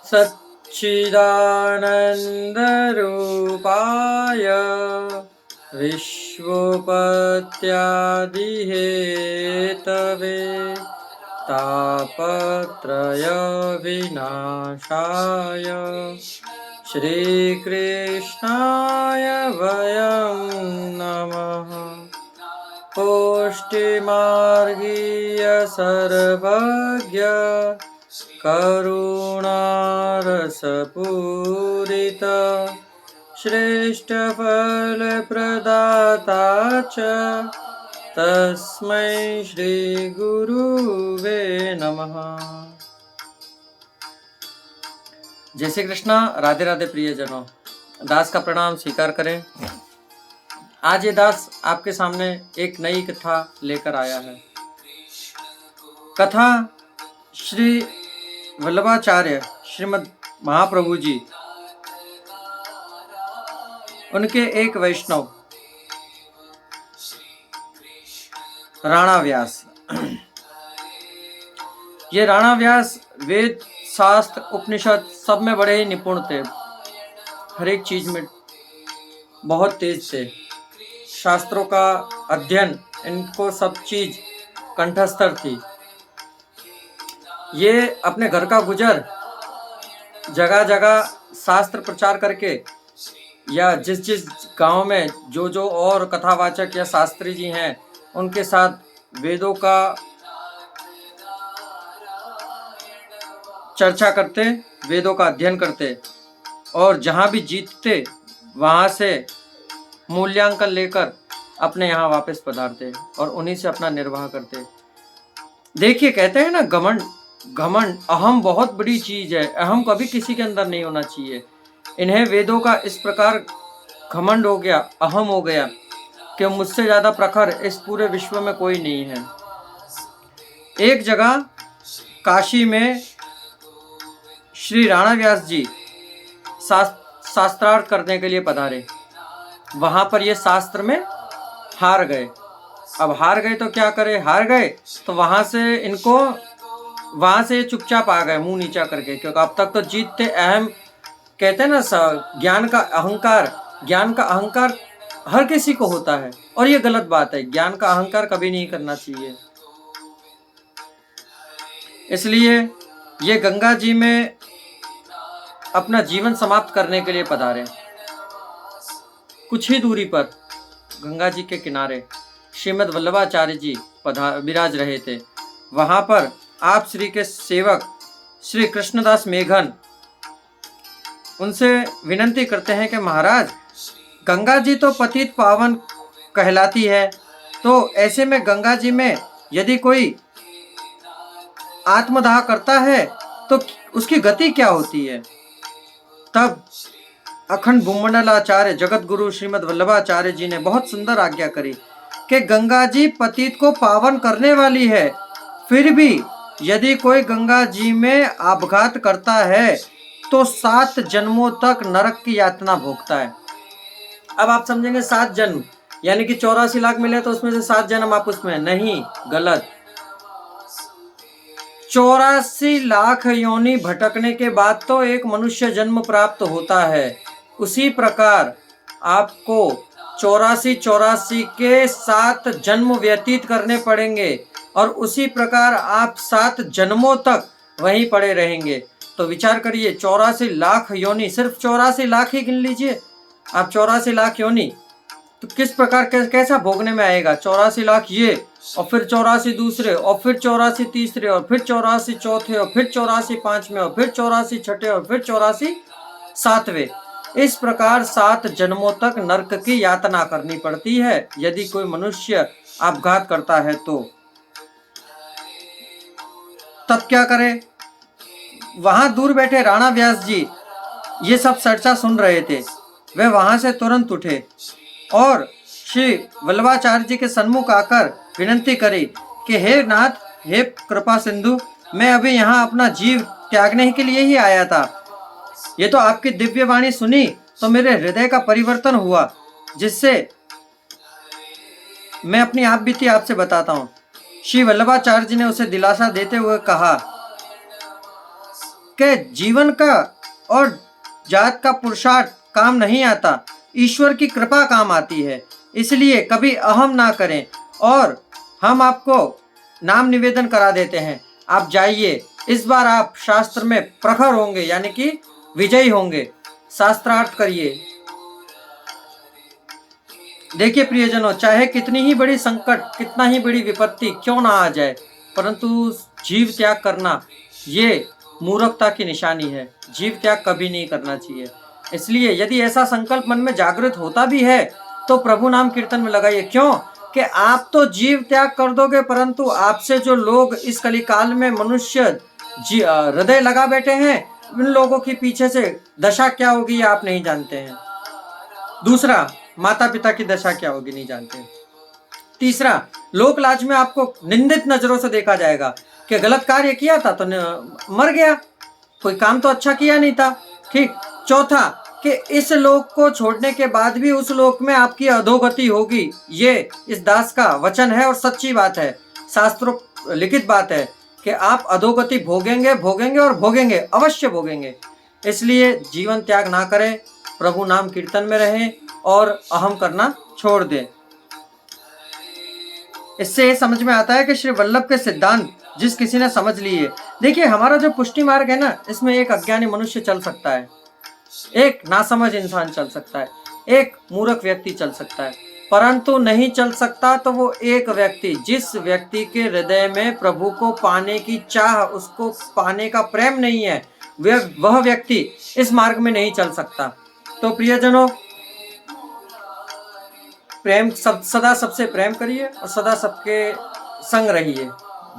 सच्चिदानन्दरूपाय विश्वोपत्यादिहेतवे तापत्रयविनाशाय श्रीकृष्णाय वयं नमः। पुष्टिमार्गीय सर्वज्ञ करुणारसपूरित श्रेष्ठफलप्रदाता च तस्मै श्रीगुरुवे नमः। जय श्री कृष्णा। राधे राधे प्रियजनों, दास का प्रणाम स्वीकार करें। आज ये दास आपके सामने एक नई कथा लेकर आया है। कथा श्री वल्लभाचार्य श्रीमद् महाप्रभु जी, उनके एक वैष्णव राणा व्यास। ये राणा व्यास वेद शास्त्र उपनिषद सब में बड़े ही निपुण थे, हर एक चीज में बहुत तेज थे। शास्त्रों का अध्ययन, इनको सब चीज कंठस्थ थी। ये अपने घर का गुजर जगह जगह शास्त्र प्रचार करके, या जिस जिस गांव में जो जो और कथावाचक या शास्त्री जी हैं उनके साथ वेदों का चर्चा करते, वेदों का अध्ययन करते, और जहां भी जीतते वहां से मूल्यांकन लेकर अपने यहाँ वापस पधारते और उन्हीं से अपना निर्वाह करते। देखिए, कहते हैं ना, घमंड घमंड अहम बहुत बड़ी चीज है। अहम कभी किसी के अंदर नहीं होना चाहिए। इन्हें वेदों का इस प्रकार घमंड हो गया, अहम हो गया कि मुझसे ज्यादा प्रखर इस पूरे विश्व में कोई नहीं है। एक जगह काशी में श्री राणा व्यास जी शास्त्रार्थ करने के लिए पधारे। वहां पर ये शास्त्र में हार गए। अब हार गए तो क्या करे, हार गए तो वहां से चुपचाप आ गए, मुंह नीचा करके, क्योंकि अब तक तो जीतते। अहम कहते हैं ना, ज्ञान का अहंकार हर किसी को होता है, और ये गलत बात है। ज्ञान का अहंकार कभी नहीं करना चाहिए। इसलिए ये गंगा जी में अपना जीवन समाप्त करने के लिए पधारे। कुछ ही दूरी पर गंगा जी के किनारे श्रीमद् वल्लभाचार्य जी विराज रहे थे। वहां पर आप श्री के सेवक श्री कृष्णदास मेघन उनसे विनंती करते हैं कि महाराज, गंगा जी तो पतित पावन कहलाती है, तो ऐसे में गंगा जी में यदि कोई आत्मदाह करता है तो उसकी गति क्या होती है। तब अखंड भूमंडलाचार्य जगत गुरु श्रीमद् वल्लभाचार्य जी ने बहुत सुंदर आज्ञा करी कि गंगा जी पतित को पावन करने वाली है, फिर भी यदि कोई गंगा जी में आपघात करता है तो 7 जन्मों तक नरक की यातना भोगता है। अब आप समझेंगे 7 जन्म यानी कि 84 लाख मिले तो उसमें से 7 जन्म आप उसमें, नहीं, गलत। 84 लाख योनि भटकने के बाद तो एक मनुष्य जन्म प्राप्त होता है। उसी प्रकार आपको 84 के 7 जन्म व्यतीत करने पड़ेंगे, और उसी प्रकार आप 7 जन्मों तक वहीं पड़े रहेंगे। तो विचार करिए, 84 लाख योनि, सिर्फ 84 लाख ही गिन लीजिए आप। 84 लाख योनि तो किस प्रकार कैसा भोगने में आएगा। 84 लाख ये, और फिर 84 दूसरे, और फिर 84 तीसरे, और फिर 84 चौथे, और फिर 84 पांचवें, और फिर 84 छठे, और फिर 84 सातवें। इस प्रकार 7 जन्मों तक नरक की यातना करनी पड़ती है यदि कोई मनुष्य आपघात करता है तो। तब क्या करे। वहां दूर बैठे राणा व्यास जी ये सब चर्चा सुन रहे थे। वे वहां से तुरंत उठे और श्री वल्लभाचार्य जी के सन्मुख आकर विनंती करी कि हे नाथ, हे कृपा सिंधु, मैं अभी यहाँ अपना जीव त्यागने के लिए ही आया था। ये तो आपकी दिव्य वाणी सुनी तो मेरे हृदय का परिवर्तन हुआ, जिससे मैं अपनी आप बीती आपसे बताता हूँ। श्री वल्लभाचार्य जी ने उसे दिलासा देते हुए कहा के जीवन का और जात का पुरुषार्थ काम नहीं आता, ईश्वर की कृपा काम आती है। इसलिए कभी अहम ना करें और हम आपको नाम निवेदन करा देते हैं। आप जाइए, इस बार आप शास्त्र में प्रखर होंगे, यानी कि विजयी होंगे। शास्त्रार्थ करिए। देखिए प्रियजनों, चाहे कितनी ही बड़ी संकट, कितना ही बड़ी विपत्ति क्यों ना आ जाए, परंतु जीव त्याग करना ये मूर्खता की निशानी है। जीव त्याग कभी नहीं करना चाहिए। इसलिए यदि ऐसा संकल्प मन में जागृत होता भी है तो प्रभु नाम कीर्तन में लगाइए। क्यों कि आप तो जीव त्याग कर दोगे, परंतु आपसे जो लोग इस कलिकाल में मनुष्य हृदय लगा बैठे हैं, उन लोगों के पीछे से दशा क्या होगी आप नहीं जानते हैं। दूसरा, माता पिता की दशा क्या होगी नहीं जानते। तीसरा, लोक लाज में आपको निंदित नजरों से देखा जाएगा कि गलत कार्य किया था तो मर गया, कोई काम तो अच्छा किया नहीं था। ठीक। चौथा, कि इस लोक को छोड़ने के बाद भी उस लोक में आपकी अधोगति होगी। ये इस दास का वचन है और सच्ची बात है, शास्त्रों लिखित बात है कि आप अधोगति भोगेंगे, भोगेंगे और भोगेंगे, अवश्य भोगेंगे। इसलिए जीवन त्याग ना करें, प्रभु नाम कीर्तन में रहें और अहम करना छोड़ दें। इससे समझ में आता है कि श्री वल्लभ के सिद्धांत जिस किसी ने समझ लिए। देखिए, हमारा जो पुष्टि मार्ग है ना, इसमें एक अज्ञानी मनुष्य चल सकता है, एक नासमझ इंसान चल सकता है, एक मूर्ख व्यक्ति चल सकता है, परंतु नहीं चल सकता तो वो एक व्यक्ति, जिस व्यक्ति के हृदय में प्रभु को पाने की चाह, उसको पाने का प्रेम नहीं है, वह व्यक्ति इस मार्ग में नहीं चल सकता। तो प्रियजनों, प्रेम सदा सबसे प्रेम करिए और सदा सबके संग रहिए।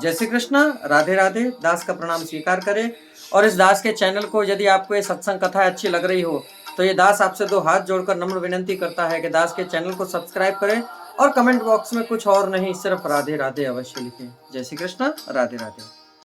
जय श्री कृष्णा, राधे राधे। दास का प्रणाम स्वीकार करें। और इस दास के चैनल को यदि आपको ये सत्संग कथा अच्छी लग रही हो तो ये दास आपसे दो हाथ जोड़कर नम्र विनंती करता है कि दास के चैनल को सब्सक्राइब करें और कमेंट बॉक्स में कुछ और नहीं, सिर्फ राधे राधे अवश्य लिखें। जय श्री कृष्णा, राधे राधे।